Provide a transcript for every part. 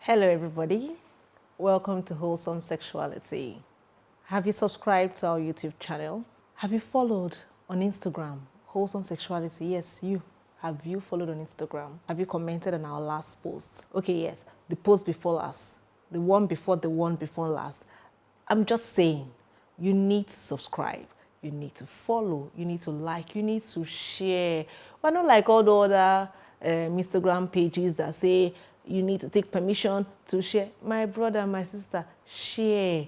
Hello everybody, welcome to Wholesome Sexuality. Have you subscribed to our YouTube channel? Have you followed on Instagram, Wholesome Sexuality? Yes, you. Have you followed on Instagram? Have you commented on our last post? Okay, yes, the post before last, the one before last. I'm just saying, you need to subscribe, you need to follow, you need to like, you need to share. But not like all the other Instagram pages that say you need to take permission to share. My brother, my sister, share.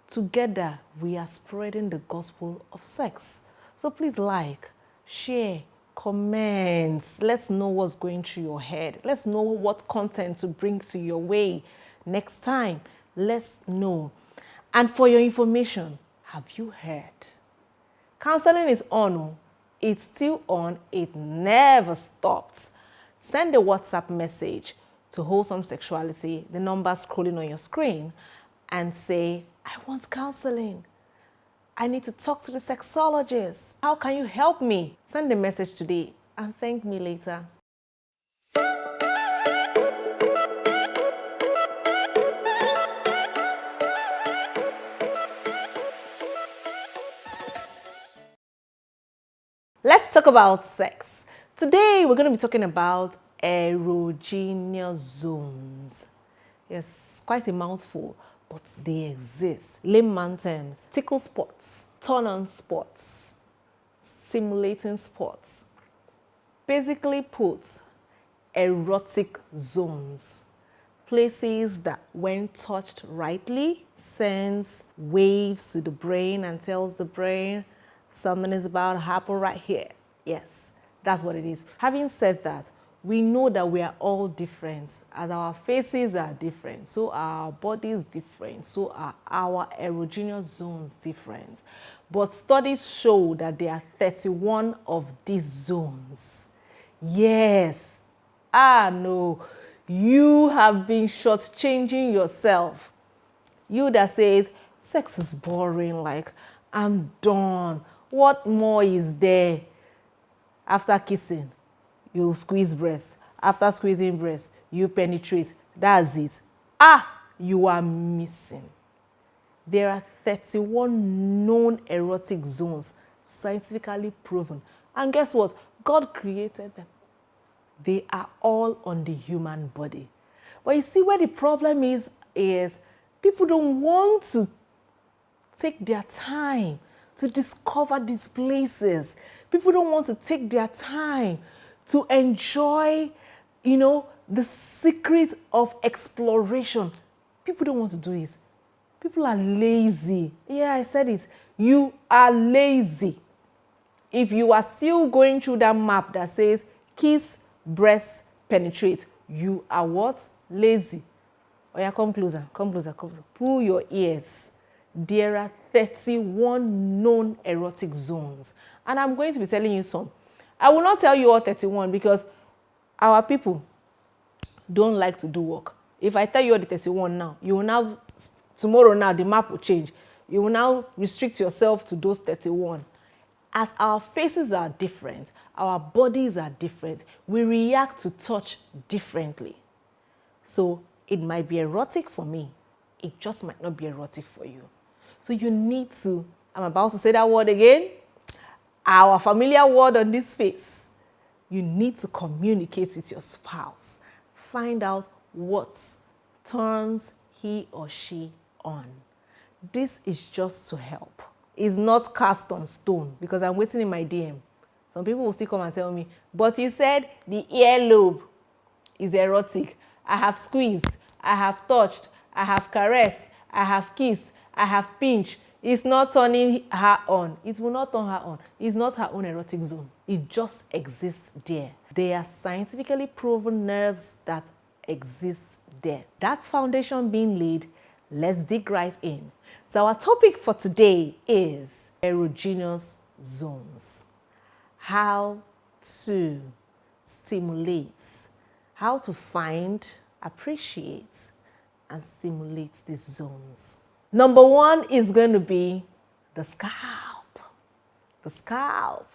Together, we are spreading the gospel of sex. So please like, share, comment. Let's know what's going through your head. Let's know what content to bring to your way next time. Let's know. And for your information, have you heard? Counseling is on. Oh. It's still on. It never stopped. Send a WhatsApp message to Wholesome Sexuality, the number scrolling on your screen, and say, I want counseling. I need to talk to the sexologist. How can you help me? Send a message today and thank me later. Let's talk about sex. Today, we're going to be talking about erogenous zones. Yes, quite a mouthful, but they exist. Layman terms: tickle spots, turn-on spots, stimulating spots. Basically put, erotic zones. Places that, when touched rightly, sends waves to the brain and tells the brain something is about to happen right here. Yes, that's what it is. Having said that, we know that we are all different. As our faces are different, so are our bodies different, so are our erogenous zones different. But studies show that there are 31 of these zones. Yes. No. You have been shortchanging yourself. You that says, sex is boring, like, I'm done. What more is there? After kissing, you squeeze breast. After squeezing breast, you penetrate. That's it. You are missing. There are 31 known erotic zones, scientifically proven. And guess what? God created them. They are all on the human body. But you see where the problem is people don't want to take their time to discover these places. People don't want to take their time to enjoy, the secret of exploration. People don't want to do it. People are lazy. Yeah, I said it. You are lazy. If you are still going through that map that says kiss, breast, penetrate, you are what? Lazy. Oh yeah, come closer, come closer, come closer. Pull your ears. There are 31 known erotic zones. And I'm going to be telling you some. I will not tell you all 31 because our people don't like to do work. If I tell you all the 31 now, you will now, tomorrow now, the map will change. You will now restrict yourself to those 31. As our faces are different, our bodies are different, we react to touch differently. So it might be erotic for me, it just might not be erotic for you. So you need to, I'm about to say that word again, our familiar word on this face. You need to communicate with your spouse. Find out what turns he or she on. This is just to help. It's not cast on stone because I'm waiting in my DM. Some people will still come and tell me, but you said the earlobe is erotic. I have squeezed, I have touched, I have caressed, I have kissed, I have pinched. It's not turning her on. It will not turn her on. It's not her own erotic zone. It just exists there. There are scientifically proven nerves that exist there. That's foundation being laid. Let's dig right in. So our topic for today is erogenous zones. How to stimulate, how to find, appreciate, and stimulate these zones. Number one is going to be the scalp. The scalp.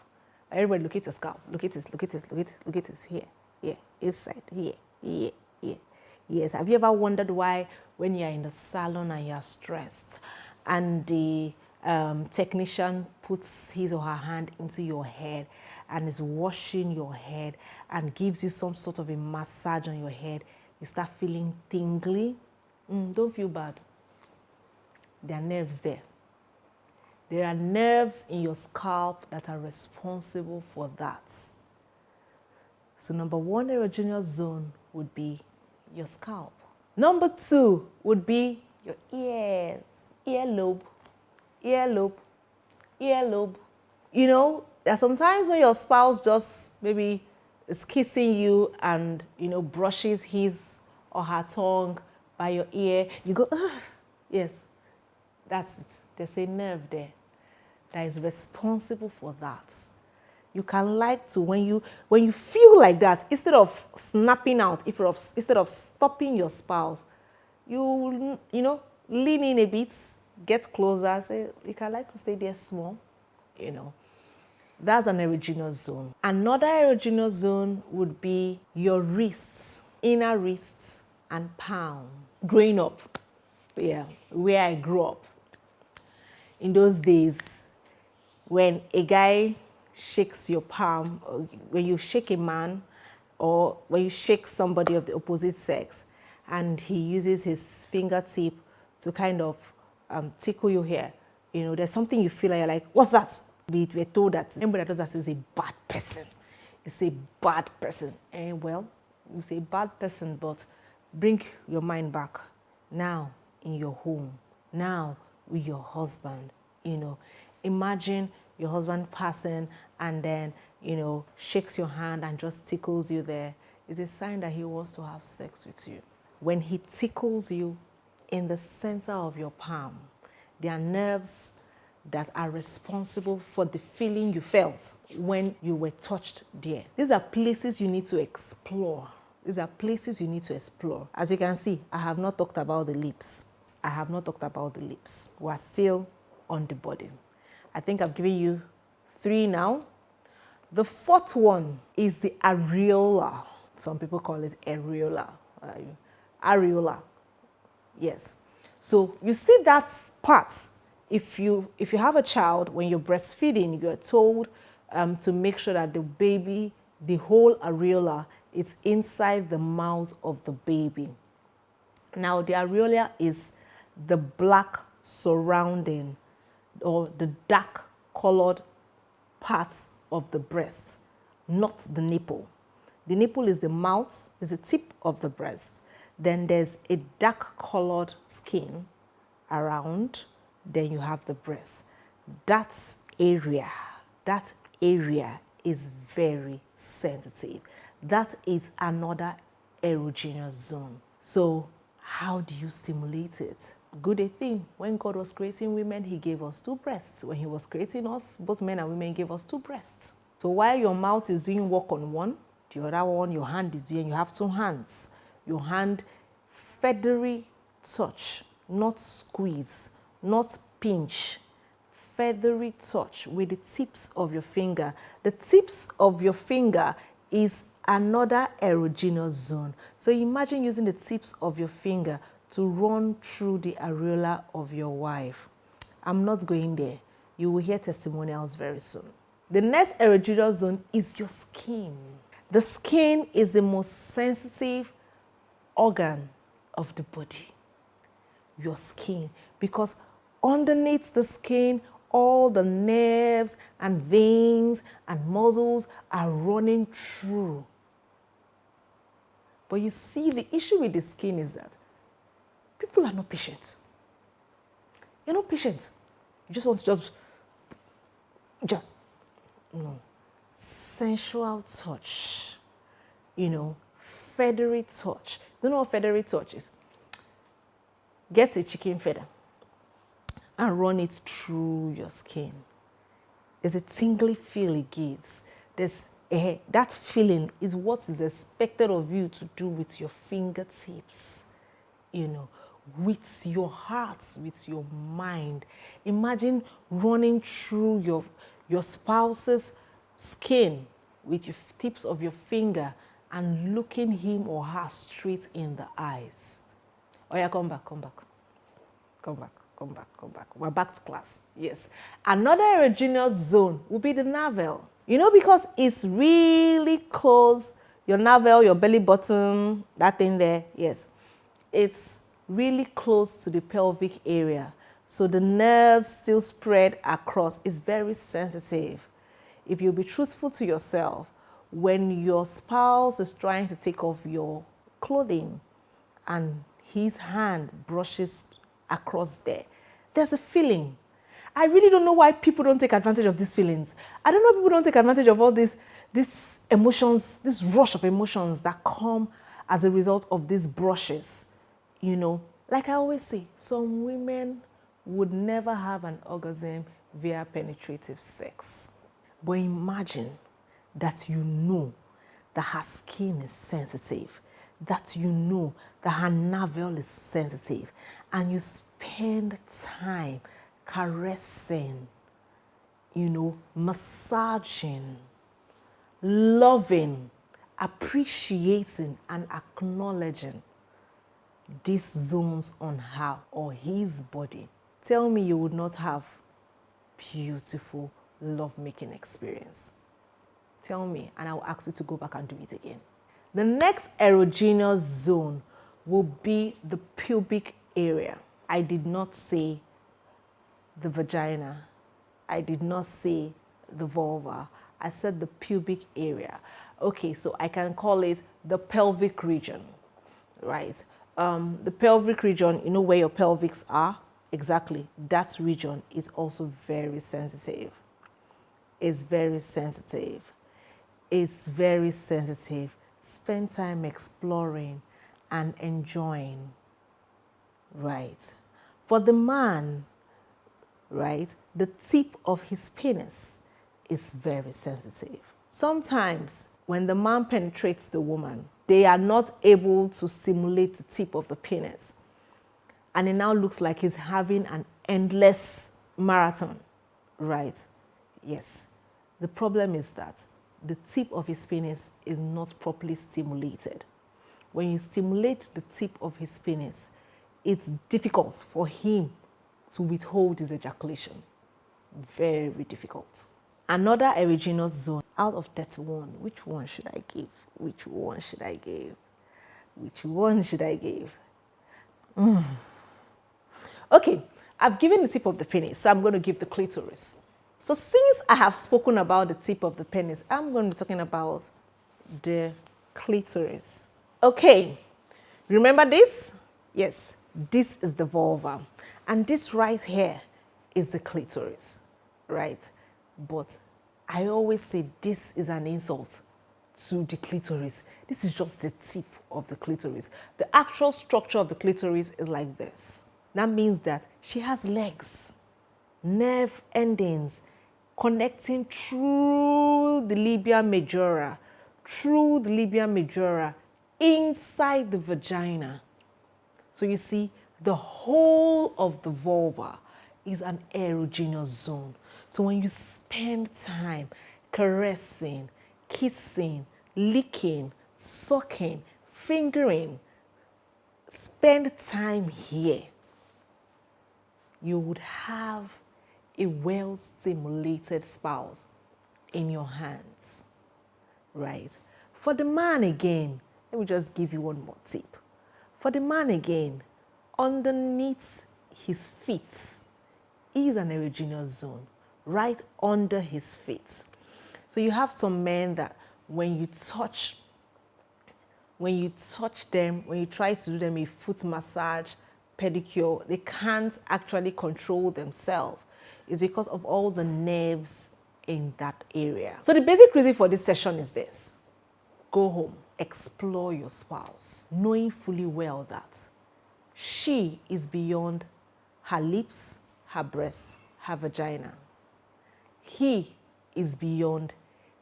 Everybody look at your scalp. Look at this, look at this, look at this, look at this. Here, here, inside, here, here, here. Yes, have you ever wondered why when you're in the salon and you're stressed and the technician puts his or her hand into your head and is washing your head and gives you some sort of a massage on your head, you start feeling tingly? Don't feel bad. There are nerves there. There are nerves in your scalp that are responsible for that. So number one erogenous zone would be your scalp. Number two would be your ears, earlobe, earlobe, earlobe. You know, there are sometimes when your spouse just maybe is kissing you and, you know, brushes his or her tongue by your ear, you go, ugh. Yes, that's it. There's a nerve there that is responsible for that. You can like to, when you feel like that, instead of snapping out, instead of stopping your spouse, you know, lean in a bit, get closer, say, you can like to stay there small, you know. That's an erogenous zone. Another erogenous zone would be your wrists, inner wrists and palm. Growing up, yeah, where I grew up, in those days, when a guy shakes your palm, or when you shake a man, or when you shake somebody of the opposite sex, and he uses his fingertip to kind of tickle your hair, you know, there's something you feel like, you're like, what's that? We were told that anybody that does that is a bad person. It's a bad person. And well, it's a bad person, but bring your mind back. Now, in your home, now with your husband, you know, imagine your husband passing and then, you know, shakes your hand and just tickles you there. It's a sign that he wants to have sex with you. When he tickles you in the center of your palm, there are nerves that are responsible for the feeling you felt when you were touched there. These are places you need to explore. These are places you need to explore. As you can see, I have not talked about the lips. I have not talked about the lips. We're still on the body. I think I've given you 3 now. The 4th one is the areola. Some people call it areola. Areola. Yes. So you see that part. If you have a child, when you're breastfeeding, you're told to make sure that the baby, the whole areola, is inside the mouth of the baby. Now, the areola is the black surrounding or the dark colored part of the breast, not the nipple. The nipple is the mouth, is the tip of the breast. Then there's a dark colored skin around, then you have the breast. That area is very sensitive. That is another erogenous zone. So how do you stimulate it? Good a thing. When God was creating women, he gave us 2 breasts. When he was creating us, both men and women gave us 2 breasts. So while your mouth is doing work on one, the other one, your hand is doing, you have 2 hands. Your hand, feathery touch, not squeeze, not pinch. Feathery touch with the tips of your finger. The tips of your finger is another erogenous zone. So imagine using the tips of your finger to run through the areola of your wife. I'm not going there. You will hear testimonials very soon. The next erogenous zone is your skin. The skin is the most sensitive organ of the body. Your skin, because underneath the skin, all the nerves and veins and muscles are running through. But you see, the issue with the skin is that people are not patient. You're not patient. You just want to just no. Sensual touch, you know, feathery touch. You know what feathery touch is? Get a chicken feather and run it through your skin. There's a tingly feel it gives. That feeling is what is expected of you to do with your fingertips, you know, with your heart, with your mind. Imagine running through your spouse's skin with your tips of your finger and looking him or her straight in the eyes. Oh yeah, come back, come back. Come back, come back, come back. We're back to class. Yes. Another erogenous zone will be the navel. You know, because it's really close, your navel, your belly button, that thing there, yes. It's really close to the pelvic area. So the nerves still spread across. It's very sensitive. If you'll be truthful to yourself, when your spouse is trying to take off your clothing and his hand brushes across there, there's a feeling. I really don't know why people don't take advantage of these feelings. I don't know if people don't take advantage of all these emotions, this rush of emotions that come as a result of these brushes. You know, like I always say, some women would never have an orgasm via penetrative sex. But imagine that you know that her skin is sensitive, that you know that her navel is sensitive, and you spend time caressing, you know, massaging, loving, appreciating, and acknowledging these zones on her or his body. Tell me you would not have beautiful love-making experience. Tell me, and I will ask you to go back and do it again. The next erogenous zone will be the pubic area. I did not say the vagina. I did not say the vulva. I said the pubic area. Okay, so I can call it the pelvic region, right? The pelvic region, you know where your pelvics are? Exactly. That region is also very sensitive. It's very sensitive. It's very sensitive. Spend time exploring and enjoying, right? For the man, right, the tip of his penis is very sensitive. Sometimes when the man penetrates the woman, they are not able to stimulate the tip of the penis. And it now looks like he's having an endless marathon, right? Yes. The problem is that the tip of his penis is not properly stimulated. When you stimulate the tip of his penis, it's difficult for him to withhold his ejaculation. Very difficult. Another erogenous zone out of 31, which one should I give? Which one should I give? Which one should I give? Okay, I've given the tip of the penis, so I'm going to give the clitoris. So since I have spoken about the tip of the penis, I'm going to be talking about the clitoris. Okay, remember this? Yes, this is the vulva. And this right here is the clitoris, right? But I always say this is an insult to the clitoris. This is just the tip of the clitoris. The actual structure of the clitoris is like this. That means that she has legs, nerve endings connecting through the labia majora, inside the vagina. So you see, the whole of the vulva is an erogenous zone. So when you spend time caressing, kissing, licking, sucking, fingering, spend time here, you would have a well-stimulated spouse in your hands, right? For the man again, let me just give you one more tip. For the man again, underneath his feet is an erogenous zone, right under his feet. So you have some men that when you touch them, when you try to do them a foot massage, pedicure, they can't actually control themselves. It's because of all the nerves in that area. So the basic reason for this session is this. Go home, explore your spouse, knowing fully well that she is beyond her lips, her breasts, her vagina. He is beyond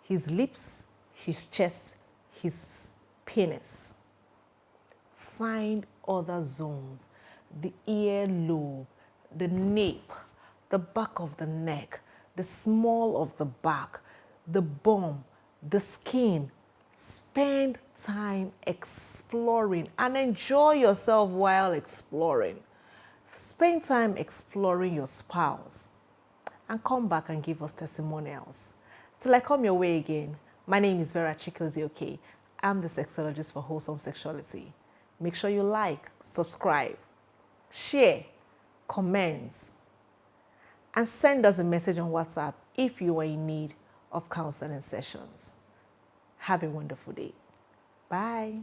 his lips, his chest, his penis. Find other zones, the earlobe, the nape, the back of the neck, the small of the back, the bum, the skin. Spend time exploring and enjoy yourself while exploring. Spend time exploring your spouse and come back and give us testimonials. Till I come your way again, my name is Vera Chikezie-Oke. I'm the sexologist for wholesome sexuality. Make sure you like, subscribe, share, comment, and send us a message on WhatsApp if you are in need of counseling sessions. Have a wonderful day. Bye.